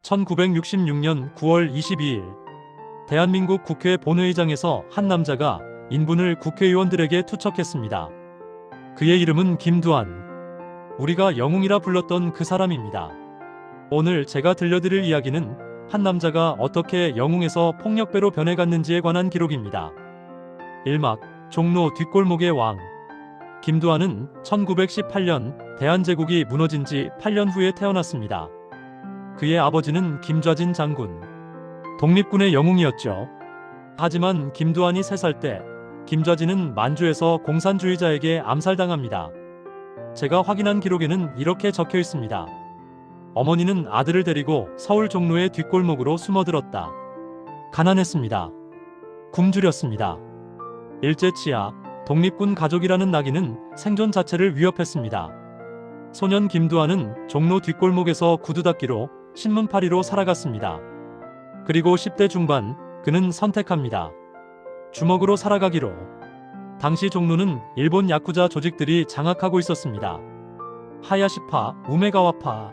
1966년 9월 22일 대한민국 국회 본회의장에서 한 남자가 인분을 국회의원들에게 투척했습니다. 그의 이름은 김두한. 우리가 영웅이라 불렀던 그 사람입니다. 오늘 제가 들려드릴 이야기는 한 남자가 어떻게 영웅에서 폭력배로 변해갔는지에 관한 기록입니다. 1막 종로 뒷골목의 왕. 김두한은 1918년 대한제국이 무너진 지 8년 후에 태어났습니다. 그의 아버지는 김좌진 장군, 독립군의 영웅이었죠. 하지만 김두한이 3살 때 김좌진은 만주에서 공산주의자에게 암살당합니다. 제가 확인한 기록에는 이렇게 적혀 있습니다. 어머니는 아들을 데리고 서울 종로의 뒷골목으로 숨어들었다. 가난했습니다. 굶주렸습니다. 일제치하, 독립군 가족이라는 낙인은 생존 자체를 위협했습니다. 소년 김두한은 종로 뒷골목에서 구두 닦기로 신문파리로 살아갔습니다. 그리고 10대 중반 그는 선택합니다. 주먹으로 살아가기로. 당시 종로는 일본 야쿠자 조직들이 장악하고 있었습니다. 하야시파, 우메가와파.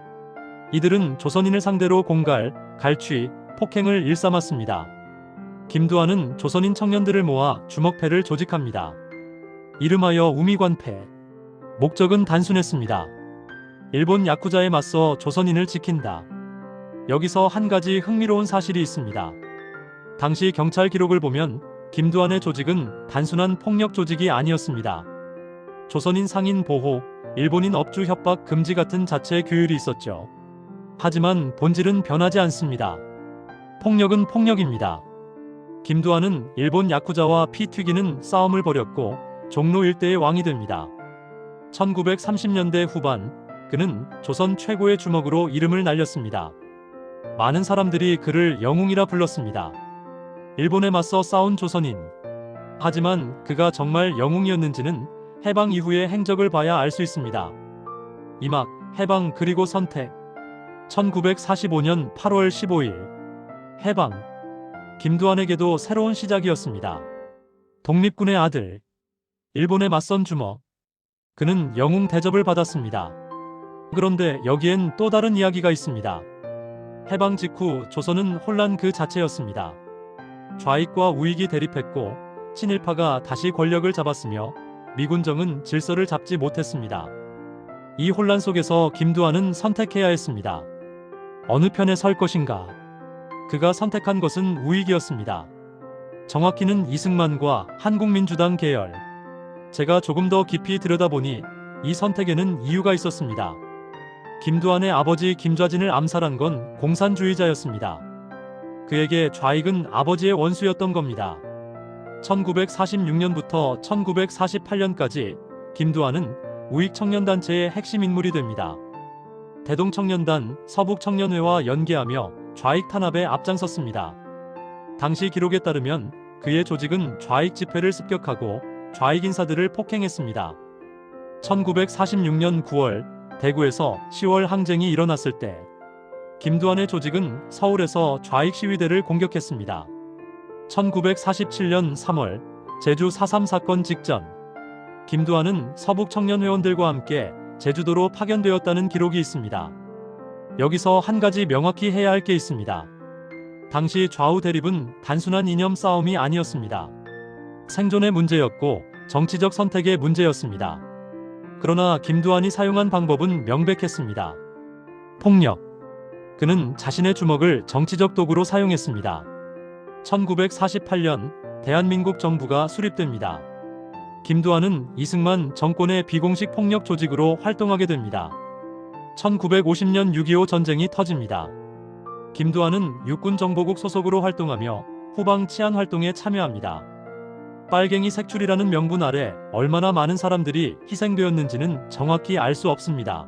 이들은 조선인을 상대로 공갈, 갈취, 폭행을 일삼았습니다. 김두한은 조선인 청년들을 모아 주먹패를 조직합니다. 이름하여 우미관패. 목적은 단순했습니다. 일본 야쿠자에 맞서 조선인을 지킨다. 여기서 한 가지 흥미로운 사실이 있습니다. 당시 경찰 기록을 보면 김두한의 조직은 단순한 폭력 조직이 아니었습니다. 조선인 상인 보호, 일본인 업주 협박 금지 같은 자체 규율이 있었죠. 하지만 본질은 변하지 않습니다. 폭력은 폭력입니다. 김두한은 일본 야쿠자와 피 튀기는 싸움을 벌였고 종로 일대의 왕이 됩니다. 1930년대 후반 그는 조선 최고의 주먹으로 이름을 날렸습니다. 많은 사람들이 그를 영웅이라 불렀습니다. 일본에 맞서 싸운 조선인. 하지만 그가 정말 영웅이었는지는 해방 이후의 행적을 봐야 알 수 있습니다. 2막 해방 그리고 선택. 1945년 8월 15일 해방. 김두한에게도 새로운 시작이었습니다. 독립군의 아들. 일본에 맞선 주먹. 그는 영웅 대접을 받았습니다. 그런데 여기엔 또 다른 이야기가 있습니다. 해방 직후 조선은 혼란 그 자체였습니다. 좌익과 우익이 대립했고 친일파가 다시 권력을 잡았으며 미군정은 질서를 잡지 못했습니다. 이 혼란 속에서 김두한은 선택해야 했습니다. 어느 편에 설 것인가? 그가 선택한 것은 우익이었습니다. 정확히는 이승만과 한국민주당 계열. 제가 조금 더 깊이 들여다보니 이 선택에는 이유가 있었습니다. 김두한의 아버지 김좌진을 암살한 건 공산주의자였습니다. 그에게 좌익은 아버지의 원수였던 겁니다. 1946년부터 1948년까지 김두한은 우익 청년단체의 핵심 인물이 됩니다. 대동청년단, 서북청년회와 연계하며 좌익 탄압에 앞장섰습니다. 당시 기록에 따르면 그의 조직은 좌익 집회를 습격하고 좌익 인사들을 폭행했습니다. 1946년 9월 대구에서 10월 항쟁이 일어났을 때 김두한의 조직은 서울에서 좌익 시위대를 공격했습니다. 1947년 3월 제주 4.3 사건 직전 김두한은 서북청년회원들과 함께 제주도로 파견되었다는 기록이 있습니다. 여기서 한 가지 명확히 해야 할 게 있습니다. 당시 좌우 대립은 단순한 이념 싸움이 아니었습니다. 생존의 문제였고 정치적 선택의 문제였습니다. 그러나 김두한이 사용한 방법은 명백했습니다. 폭력. 그는 자신의 주먹을 정치적 도구로 사용했습니다. 1948년 대한민국 정부가 수립됩니다. 김두한은 이승만 정권의 비공식 폭력 조직으로 활동하게 됩니다. 1950년 6.25 전쟁이 터집니다. 김두한은 육군정보국 소속으로 활동하며 후방 치안 활동에 참여합니다. 빨갱이 색출이라는 명분 아래 얼마나 많은 사람들이 희생되었는지는 정확히 알 수 없습니다.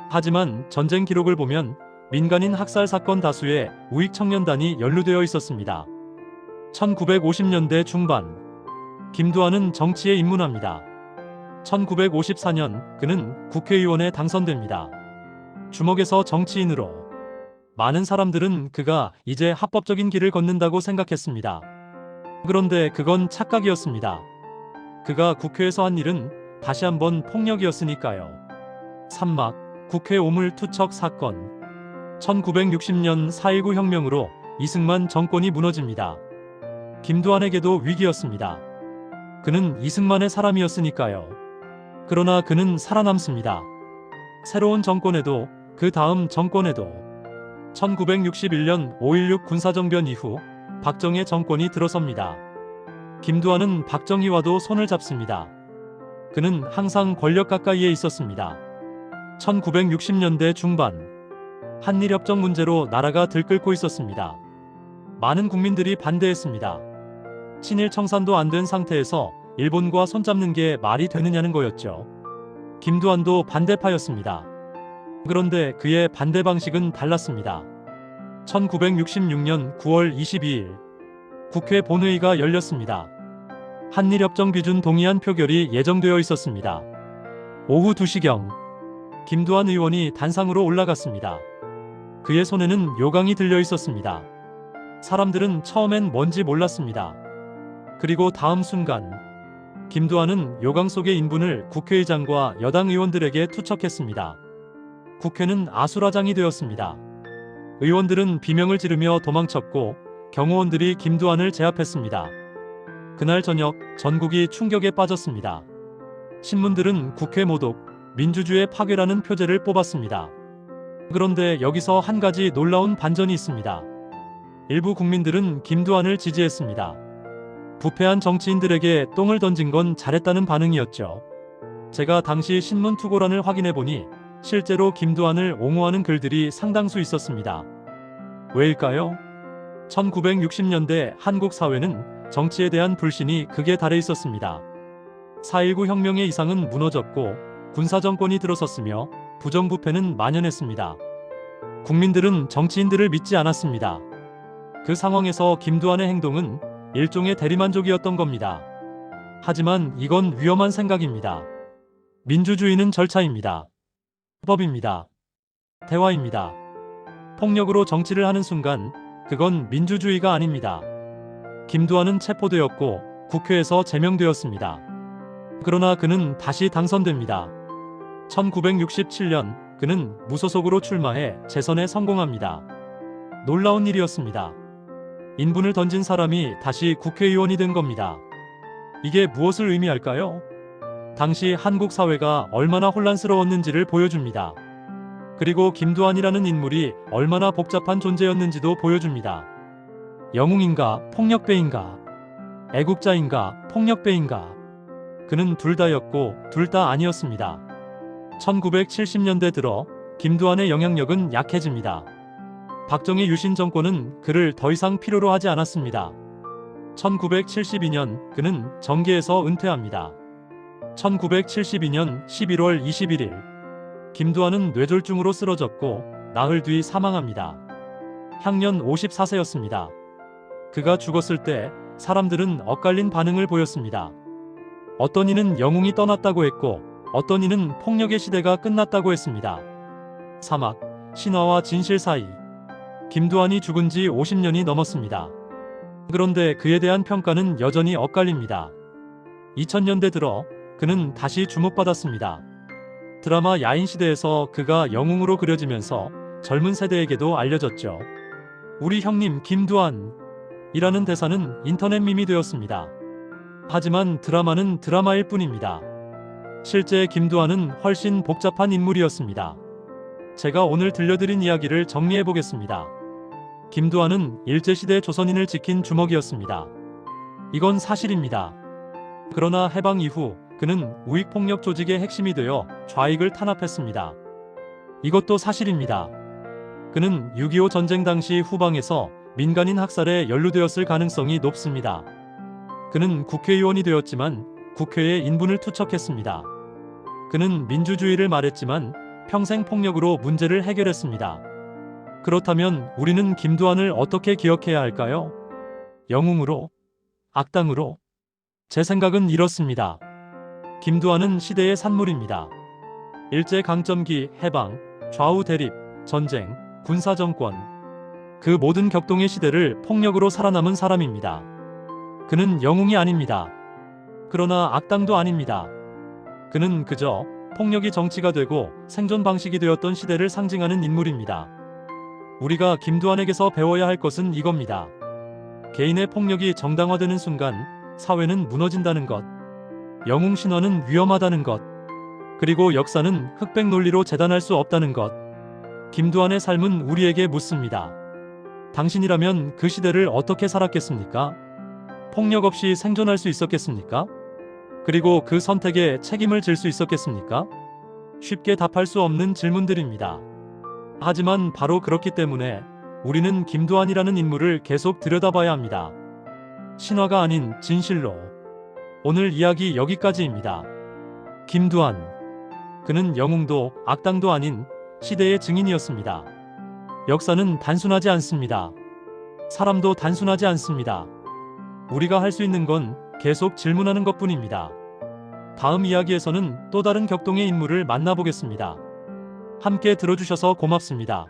하지만 전쟁 기록을 보면 민간인 학살 사건 다수에 우익 청년단이 연루되어 있었습니다. 1950년대 중반 김두한은 정치에 입문합니다. 1954년 그는 국회의원에 당선됩니다. 주먹에서 정치인으로. 많은 사람들은 그가 이제 합법적인 길을 걷는다고 생각했습니다. 그런데 그건 착각이었습니다. 그가 국회에서 한 일은 다시 한번 폭력이었으니까요. 3막 국회 오물 투척 사건. 1960년 4.19 혁명으로 이승만 정권이 무너집니다. 김두한에게도 위기였습니다. 그는 이승만의 사람이었으니까요. 그러나 그는 살아남습니다. 새로운 정권에도 그 다음 정권에도 1961년 5.16 군사정변 이후 박정희 정권이 들어섭니다. 김두한은 박정희와도 손을 잡습니다. 그는 항상 권력 가까이에 있었습니다. 1960년대 중반 한일협정 문제로 나라가 들끓고 있었습니다. 많은 국민들이 반대했습니다. 친일 청산도 안 된 상태에서 일본과 손잡는 게 말이 되느냐는 거였죠. 김두한도 반대파였습니다. 그런데 그의 반대 방식은 달랐습니다. 1966년 9월 22일 국회 본회의가 열렸습니다. 한일협정 비준 동의안 표결이 예정되어 있었습니다. 오후 2시경 김두한 의원이 단상으로 올라갔습니다. 그의 손에는 요강이 들려 있었습니다. 사람들은 처음엔 뭔지 몰랐습니다. 그리고 다음 순간 김두한은 요강 속의 인분을 국회의장과 여당 의원들에게 투척했습니다. 국회는 아수라장이 되었습니다. 의원들은 비명을 지르며 도망쳤고 경호원들이 김두한을 제압했습니다. 그날 저녁 전국이 충격에 빠졌습니다. 신문들은 국회 모독, 민주주의 파괴라는 표제를 뽑았습니다. 그런데 여기서 한 가지 놀라운 반전이 있습니다. 일부 국민들은 김두한을 지지했습니다. 부패한 정치인들에게 똥을 던진 건 잘했다는 반응이었죠. 제가 당시 신문 투고란을 확인해보니 실제로 김두한을 옹호하는 글들이 상당수 있었습니다. 왜일까요? 1960년대 한국 사회는 정치에 대한 불신이 극에 달해 있었습니다. 4.19 혁명의 이상은 무너졌고 군사정권이 들어섰으며 부정부패는 만연했습니다. 국민들은 정치인들을 믿지 않았습니다. 그 상황에서 김두한의 행동은 일종의 대리만족이었던 겁니다. 하지만 이건 위험한 생각입니다. 민주주의는 절차입니다. 법입니다. 대화입니다. 폭력으로 정치를 하는 순간 그건 민주주의가 아닙니다. 김두한은 체포되었고 국회에서 제명되었습니다. 그러나 그는 다시 당선됩니다. 1967년 그는 무소속으로 출마해 재선에 성공합니다. 놀라운 일이었습니다. 인분을 던진 사람이 다시 국회의원이 된 겁니다. 이게 무엇을 의미할까요? 당시 한국 사회가 얼마나 혼란스러웠는지를 보여줍니다. 그리고 김두한이라는 인물이 얼마나 복잡한 존재였는지도 보여줍니다. 영웅인가, 폭력배인가, 애국자인가, 폭력배인가. 그는 둘 다였고 둘 다 아니었습니다. 1970년대 들어 김두한의 영향력은 약해집니다. 박정희 유신 정권은 그를 더 이상 필요로 하지 않았습니다. 1972년 그는 정계에서 은퇴합니다. 1972년 11월 21일 김두한은 뇌졸중으로 쓰러졌고 나흘 뒤 사망합니다. 향년 54세였습니다. 그가 죽었을 때 사람들은 엇갈린 반응을 보였습니다. 어떤 이는 영웅이 떠났다고 했고 어떤 이는 폭력의 시대가 끝났다고 했습니다. 사막, 신화와 진실 사이 김두한이 죽은 지 50년이 넘었습니다. 그런데 그에 대한 평가는 여전히 엇갈립니다. 2000년대 들어 그는 다시 주목받았습니다. 드라마 야인시대에서 그가 영웅으로 그려지면서 젊은 세대에게도 알려졌죠. 우리 형님 김두한 이라는 대사는 인터넷 밈이 되었습니다. 하지만 드라마는 드라마일 뿐입니다. 실제 김두한은 훨씬 복잡한 인물이었습니다. 제가 오늘 들려드린 이야기를 정리해 보겠습니다. 김두한은 일제시대 조선인을 지킨 주먹이었습니다. 이건 사실입니다. 그러나 해방 이후 그는 우익폭력 조직의 핵심이 되어 좌익을 탄압했습니다. 이것도 사실입니다. 그는 6.25 전쟁 당시 후방에서 민간인 학살에 연루되었을 가능성이 높습니다. 그는 국회의원이 되었지만 국회에 인분을 투척했습니다. 그는 민주주의를 말했지만 평생 폭력으로 문제를 해결했습니다. 그렇다면 우리는 김두한을 어떻게 기억해야 할까요? 영웅으로? 악당으로? 제 생각은 이렇습니다. 김두한은 시대의 산물입니다. 일제강점기, 해방, 좌우 대립, 전쟁, 군사정권 그 모든 격동의 시대를 폭력으로 살아남은 사람입니다. 그는 영웅이 아닙니다. 그러나 악당도 아닙니다. 그는 그저 폭력이 정치가 되고 생존 방식이 되었던 시대를 상징하는 인물입니다. 우리가 김두한에게서 배워야 할 것은 이겁니다. 개인의 폭력이 정당화되는 순간 사회는 무너진다는 것, 영웅 신화는 위험하다는 것, 그리고 역사는 흑백 논리로 재단할 수 없다는 것. 김두한의 삶은 우리에게 묻습니다. 당신이라면 그 시대를 어떻게 살았겠습니까? 폭력 없이 생존할 수 있었겠습니까? 그리고 그 선택에 책임을 질 수 있었겠습니까? 쉽게 답할 수 없는 질문들입니다. 하지만 바로 그렇기 때문에 우리는 김두한이라는 인물을 계속 들여다봐야 합니다. 신화가 아닌 진실로. 오늘 이야기 여기까지입니다. 김두한. 그는 영웅도 악당도 아닌 시대의 증인이었습니다. 역사는 단순하지 않습니다. 사람도 단순하지 않습니다. 우리가 할 수 있는 건 계속 질문하는 것뿐입니다. 다음 이야기에서는 또 다른 격동의 인물을 만나보겠습니다. 함께 들어주셔서 고맙습니다.